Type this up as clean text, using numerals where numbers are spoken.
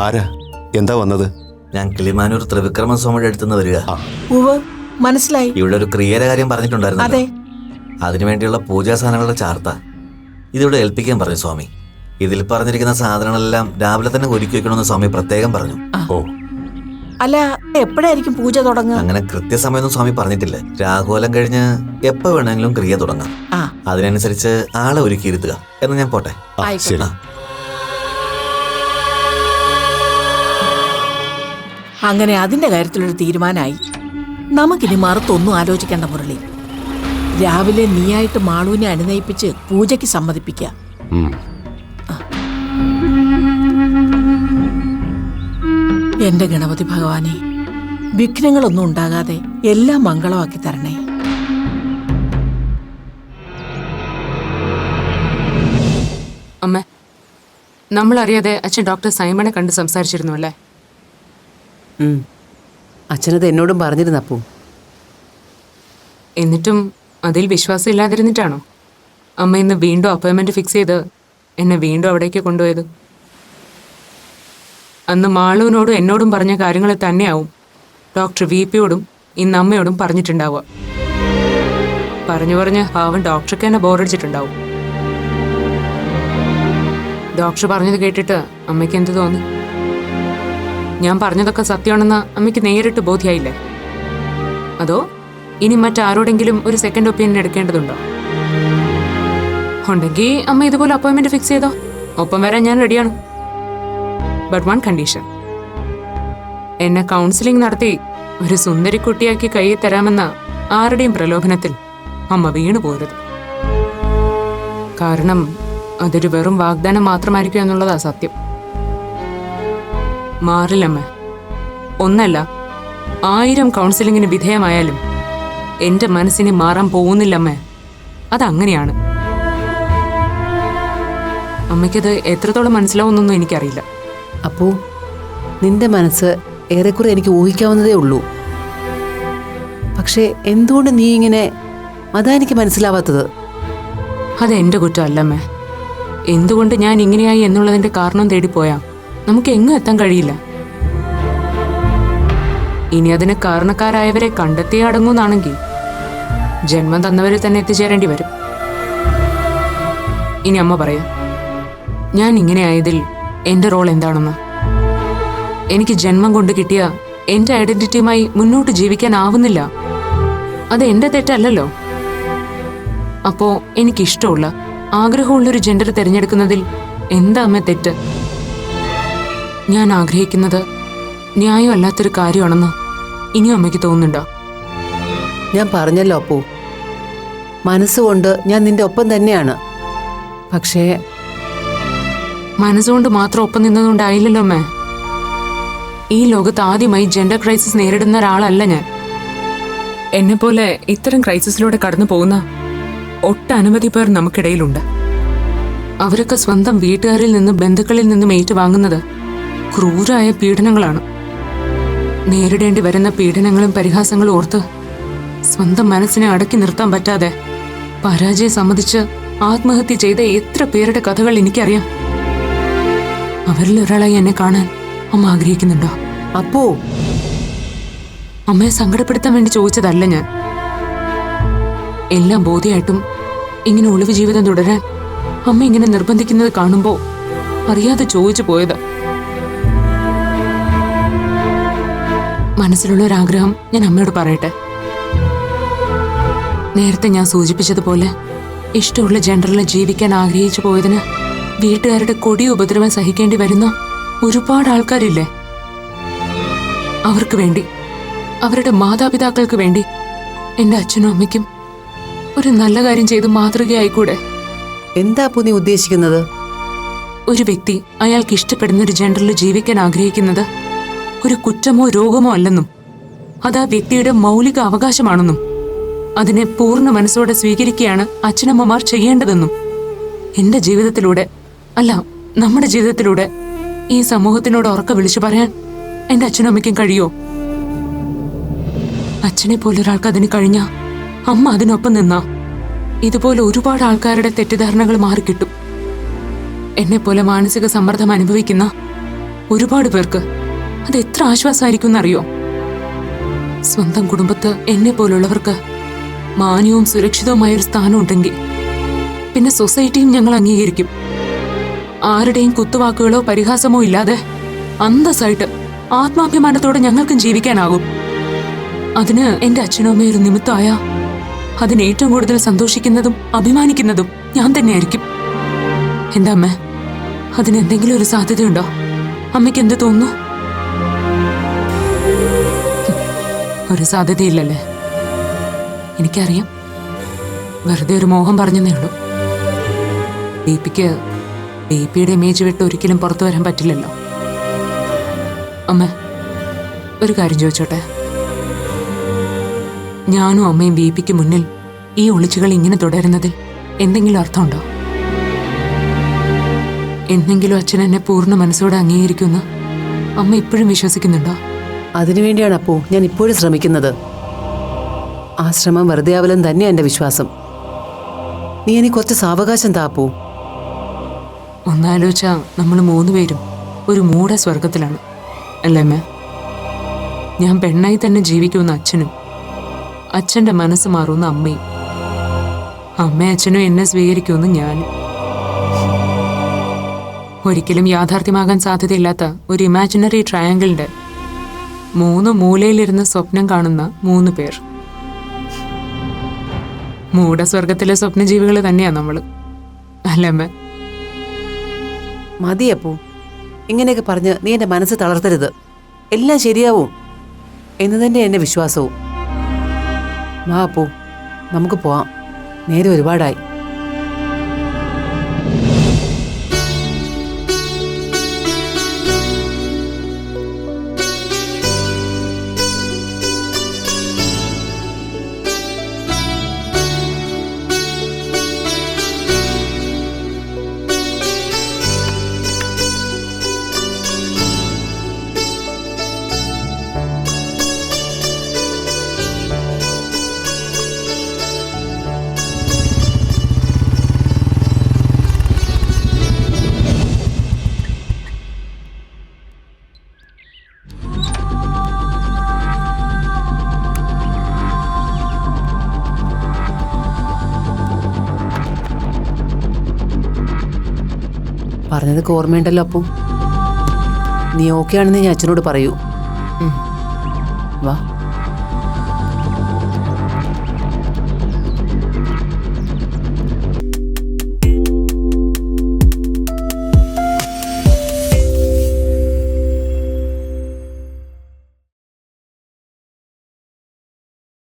ആരാ? എന്താ വന്നത്? ഞാൻ കിളിമാനൂർ ത്രിവിക്രമ സ്വാമിയുടെ അടുത്തുനിന്ന് വരിക. മനസ്സിലായി. ഇവിടെ ഒരു ക്രിയയുടെ കാര്യം പറഞ്ഞിട്ടുണ്ടായിരുന്നു. അതെ. അതിനുവേണ്ടിയുള്ള പൂജാ സാധനങ്ങളുടെ ചാർത്ത ഇതിവിടെ ഏൽപ്പിക്കാൻ പറഞ്ഞു സ്വാമി. ഇതിൽ പറഞ്ഞിരിക്കുന്ന സാധനങ്ങളെല്ലാം രാവിലെ തന്നെ ഒരുക്കി വെക്കണമെന്ന് സ്വാമി പ്രത്യേകം പറഞ്ഞു. ഓ, അല്ല, എപ്പോഴായിരിക്കും പൂജ തുടങ്ങുക? അങ്ങനെ കൃത്യസമയമൊന്നും സ്വാമി പറഞ്ഞിട്ടില്ല. രാഘോലം കഴിഞ്ഞ് എപ്പോ വേണമെങ്കിലും ക്രിയ തുടങ്ങാം. അതിനനുസരിച്ച് ആളെ ഒരുക്കിയിരുത്തുക. എന്ന് ഞാൻ പോട്ടെ. ശരി. അങ്ങനെ അതിന്റെ കാര്യത്തിലൊരു തീരുമാനമായി. നമുക്കിനി മറുത്തൊന്നും ആലോചിക്കേണ്ട മുരളി. രാവിലെ നീയായിട്ട് മാളുവിനെ അനുനയിപ്പിച്ച് പൂജയ്ക്ക് സമ്മതിപ്പിക്കുക. എന്റെ ഗണപതി ഭഗവാനെ, വിഘ്നങ്ങളൊന്നും ഉണ്ടാകാതെ എല്ലാം മംഗളമാക്കി തരണേ. അമ്മ, നമ്മളറിയാതെ അച്ഛൻ ഡോക്ടർ സൈമണെ കണ്ട് സംസാരിച്ചിരുന്നു അല്ലേ? അച്ഛനത് എന്നോടും പറഞ്ഞിരുന്നു. അപ്പൂ, എന്നിട്ടും അതിൽ വിശ്വാസം ഇല്ലാതിരുന്നിട്ടാണോ അമ്മ ഇന്ന് വീണ്ടും അപ്പോയിൻമെന്റ് ഫിക്സ് ചെയ്ത് എന്നെ വീണ്ടും അവിടേക്ക് കൊണ്ടുപോയത്? അന്ന് മാളുവിനോടും എന്നോടും പറഞ്ഞ കാര്യങ്ങൾ തന്നെയാവും ഡോക്ടർ VPയോടും ഇന്ന് അമ്മയോടും പറഞ്ഞിട്ടുണ്ടാവുക. പറഞ്ഞു പറഞ്ഞ് പാവം ഡോക്ടർക്ക് തന്നെ ബോറടിച്ചിട്ടുണ്ടാവും. ഡോക്ടർ പറഞ്ഞത് കേട്ടിട്ട് അമ്മയ്ക്ക് എന്ത് തോന്നി? ഞാൻ പറഞ്ഞതൊക്കെ സത്യമാണെന്ന് അമ്മയ്ക്ക് നേരിട്ട് ബോധ്യായില്ലേ? അതോ ഇനി മറ്റാരോടെങ്കിലും ഒരു സെക്കൻഡ് ഒപ്പീനിയൻ എടുക്കേണ്ടതുണ്ടോ? ഉണ്ടെങ്കിൽ അമ്മ ഇതുപോലെ അപ്പോയിൻമെന്റ് ഫിക്സ് ചെയ്തോ, ഒപ്പം വരാൻ ഞാൻ റെഡിയാണ്. ബട്ട് വൺ കണ്ടീഷൻ, എന്നെ കൗൺസിലിംഗ് നടത്തി ഒരു സുന്ദരിക്കുട്ടിയാക്കി കയ്യിൽ തരാമെന്ന ആരുടെയും പ്രലോഭനത്തിൽ അമ്മ വീണു പോരുത്. കാരണം അതൊരു വെറും വാഗ്ദാനം മാത്രമായിരിക്കും എന്നുള്ളതാ സത്യം. മാറില്ലമ്മ. ഒന്നല്ല 1000 കൗൺസിലിങ്ങിന് വിധേയമായാലും എന്റെ മനസ്സിനെ മാറാൻ പോകുന്നില്ലമ്മേ. അതങ്ങനെയാണ്. അമ്മയ്ക്കത് എത്രത്തോളം മനസ്സിലാവുന്നൊന്നും എനിക്കറിയില്ല. അപ്പോ നിന്റെ മനസ്സ് ഏറെക്കുറെ എനിക്ക് ഊഹിക്കാവുന്നതേ ഉള്ളൂ. പക്ഷേ എന്തുകൊണ്ട് നീ ഇങ്ങനെ, അതാ എനിക്ക് മനസ്സിലാവാത്തത്. അതെന്റെ കുറ്റമല്ലമ്മേ. എന്തുകൊണ്ട് ഞാൻ ഇങ്ങനെയായി എന്നുള്ളതിന്റെ കാരണം തേടിപ്പോയാ നമുക്ക് എങ്ങും എത്താൻ കഴിയില്ല. ഇനി അതിന് കാരണക്കാരായവരെ കണ്ടെത്തിയേ അടങ്ങുന്നാണെങ്കിൽ ജന്മം തന്നവരിൽ തന്നെ എത്തിച്ചേരേണ്ടി വരും. ഇനി അമ്മ പറയാം, ഞാൻ ഇങ്ങനെയായതിൽ എന്റെ റോൾ എന്താണെന്ന്. എനിക്ക് ജന്മം കൊണ്ട് കിട്ടിയ എന്റെ ഐഡന്റിറ്റിയുമായി മുന്നോട്ട് ജീവിക്കാനാവുന്നില്ല. അത് എന്റെ തെറ്റല്ലല്ലോ. അപ്പോ എനിക്കിഷ്ടമുള്ള, ആഗ്രഹമുള്ളൊരു ജെൻഡർ തിരഞ്ഞെടുക്കുന്നതിൽ എന്താ അമ്മ തെറ്റ്? ഞാൻ ആഗ്രഹിക്കുന്നത് ന്യായമല്ലാത്തൊരു കാര്യമാണെന്ന് ഇനിയും അമ്മയ്ക്ക് തോന്നുന്നുണ്ടോ? ഞാൻ പറഞ്ഞല്ലോ അപ്പൂ, മനസ്സുകൊണ്ട് ഞാൻ നിന്റെ ഒപ്പം തന്നെയാണ്. പക്ഷേ മനസ്സുകൊണ്ട് മാത്രം ഒപ്പം നിന്നതുകൊണ്ടായില്ലല്ലോ അമ്മേ. ഈ ലോകത്ത് ആദ്യമായി ജെൻഡർ ക്രൈസിസ് നേരിടുന്ന ഒരാളല്ല ഞാൻ. എന്നെപ്പോലെ ഇത്തരം ക്രൈസിസിലൂടെ കടന്നു പോകുന്ന ഒട്ടനവധി പേർ നമുക്കിടയിലുണ്ട്. അവരൊക്കെ സ്വന്തം വീട്ടുകാരിൽ നിന്നും ബന്ധുക്കളിൽ നിന്നും ഏറ്റുവാങ്ങുന്നത് ക്രൂരായ പീഡനങ്ങളാണ്. നേരിടേണ്ടി വരുന്ന പീഡനങ്ങളും പരിഹാസങ്ങളും ഓർത്ത് സ്വന്തം മനസ്സിനെ അടക്കി നിർത്താൻ പറ്റാതെ പരാജയം സമ്മതിച്ച് ആത്മഹത്യ ചെയ്ത എത്ര പേരുടെ കഥകൾ എനിക്കറിയാം. അവരിൽ ഒരാളായി എന്നെ കാണാൻ അമ്മ ആഗ്രഹിക്കുന്നുണ്ടോ? അപ്പോ അമ്മയെ സങ്കടപ്പെടുത്താൻ വേണ്ടി ചോദിച്ചതല്ല ഞാൻ. എല്ലാം ബോധ്യമായിട്ടും ഇങ്ങനെ ഒളിവ് ജീവിതം തുടരാൻ അമ്മ ഇങ്ങനെ നിർബന്ധിക്കുന്നത് കാണുമ്പോ അറിയാതെ ചോദിച്ചു പോയത്. മനസ്സിലുള്ള ഒരാഗ്രഹം ഞാൻ അമ്മയോട് പറയട്ടെ. നേരത്തെ ഞാൻ സൂചിപ്പിച്ചതുപോലെ ഇഷ്ടമുള്ള ജെൻഡറിൽ ജീവിക്കാൻ ആഗ്രഹിച്ചു പോയതിന് വീട്ടുകാരുടെ കൊടിയ ഉപദ്രവം സഹിക്കേണ്ടി വരുന്ന ഒരുപാട് ആൾക്കാരില്ലേ? അവർക്ക് വേണ്ടി, അവരുടെ മാതാപിതാക്കൾക്ക് വേണ്ടി എന്റെ അച്ഛനും അമ്മയ്ക്കും ഒരു നല്ല കാര്യം ചെയ്ത് മാതൃകയായിക്കൂടെ? എന്താ അപ്പൂ നീ ഉദ്ദേശിക്കുന്നത്? ഒരു വ്യക്തി അയാൾക്ക് ഇഷ്ടപ്പെടുന്ന ഒരു ജെൻഡറിൽ ജീവിക്കാൻ ആഗ്രഹിക്കുന്നത് ഒരു കുറ്റമോ രോഗമോ അല്ലെന്നും അത് ആ വ്യക്തിയുടെ മൗലിക അവകാശമാണെന്നും അതിനെ പൂർണ്ണ മനസ്സോടെ സ്വീകരിക്കുകയാണ് അച്ഛനമ്മമാർ ചെയ്യേണ്ടതെന്നും എന്റെ ജീവിതത്തിലൂടെ, അല്ല നമ്മുടെ ജീവിതത്തിലൂടെ ഈ സമൂഹത്തിനോട് ഉറക്കെ വിളിച്ചു പറയാൻ എന്റെ അച്ഛനും അമ്മയ്ക്കും കഴിയോ? അച്ഛനെ പോലൊരാൾക്ക് അതിന് കഴിഞ്ഞാ അമ്മ അതിനൊപ്പം നിന്നാ ഇതുപോലെ ഒരുപാട് ആൾക്കാരുടെ തെറ്റിദ്ധാരണകൾ മാറിക്കിട്ടും. എന്നെപ്പോലെ മാനസിക സമ്മർദ്ദം അനുഭവിക്കുന്ന ഒരുപാട് പേർക്ക് അത് എത്ര ആശ്വാസമായിരിക്കും എന്നറിയോ? സ്വന്തം കുടുംബത്ത് എന്നെ പോലുള്ളവർക്ക് മാന്യവും സുരക്ഷിതവുമായ ഒരു സ്ഥാനം ഉണ്ടെങ്കിൽ പിന്നെ സൊസൈറ്റിയും ഞങ്ങൾ അംഗീകരിക്കും. ആരുടെയും കുത്തുവാക്കുകളോ പരിഹാസമോ ഇല്ലാതെ അന്തസ്സായിട്ട് ആത്മാഭിമാനത്തോടെ ഞങ്ങൾക്കും ജീവിക്കാനാകും. അതിന് എന്റെ അച്ഛനും അമ്മയും ഒരു നിമിത്തമായ അതിന് ഏറ്റവും കൂടുതൽ സന്തോഷിക്കുന്നതും അഭിമാനിക്കുന്നതും ഞാൻ തന്നെയായിരിക്കും. എന്താ അമ്മ, അതിന് എന്തെങ്കിലും ഒരു സാധ്യതയുണ്ടോ? അമ്മയ്ക്ക് എന്ത് തോന്നുന്നു? ഒരു സാധ്യതയില്ലല്ലേ? എനിക്കറിയാം, വെറുതെ ഒരു മോഹം പറഞ്ഞതേ ഉള്ളൂ. ദീപിക്ക് ദീപിയുടെ ഇമേജ് വിട്ട് ഒരിക്കലും പുറത്തു വരാൻ പറ്റില്ലല്ലോ. അമ്മ, ഒരു കാര്യം ചോദിച്ചോട്ടെ. ഞാനും അമ്മയും ദീപിക്ക് മുന്നിൽ ഈ ഒളിച്ചുകൾ ഇങ്ങനെ തുടരുന്നതിൽ എന്തെങ്കിലും അർത്ഥമുണ്ടോ? എന്തെങ്കിലും അച്ഛൻ എന്നെ പൂർണ്ണ മനസ്സോടെ അംഗീകരിക്കുമെന്ന് അമ്മ ഇപ്പോഴും വിശ്വസിക്കുന്നുണ്ടോ? അതിനുവേണ്ടിയാണ് അപ്പോ ഞാൻ ഇപ്പോഴും ശ്രമിക്കുന്നത്. ആ ശ്രമം വെറുതെ ആവലെന്ന് തന്നെയാ എന്റെ വിശ്വാസം. നീ എനിക്ക് കുറച്ച് സാവകാശം താപ്പൂ. ഒന്നാലോചിച്ചാ നമ്മൾ 3 പേരും ഒരു മൂഢ സ്വർഗത്തിലാണ് അല്ലേ അമ്മ? ഞാൻ പെണ്ണായി തന്നെ ജീവിക്കുമെന്ന് അച്ഛനും, അച്ഛൻ്റെ മനസ്സ് മാറുമെന്ന് അമ്മയും, അമ്മയും അച്ഛനും എന്നെ സ്വീകരിക്കുമെന്ന് ഞാനും. ഒരിക്കലും യാഥാർത്ഥ്യമാകാൻ സാധ്യതയില്ലാത്ത ഒരു ഇമാജിനറി ട്രയാങ്കിളിന്റെ 3 മൂലയിലിരുന്ന് സ്വപ്നം കാണുന്ന 3 പേർ. മൂഢസ്വർഗത്തിലെ സ്വപ്നജീവികൾ തന്നെയാ നമ്മള്, അല്ലേ അമ്മ? മതിയപ്പൂ, ഇങ്ങനെയൊക്കെ പറഞ്ഞ് നീ എന്റെ മനസ്സ് തളർത്തരുത്. എല്ലാം ശരിയാവും എന്ന് തന്നെ എന്റെ വിശ്വാസവും. വാ അപ്പൂ, നമുക്ക് പോവാം. നേരെ ഒരുപാടായി. പറഞ്ഞതൊക്കെ ഓർമ്മയുണ്ടല്ലോ അപ്പൂ. നീ ഓക്കെ ആണെന്ന് ഞാൻ അച്ഛനോട് പറയൂ. വാ.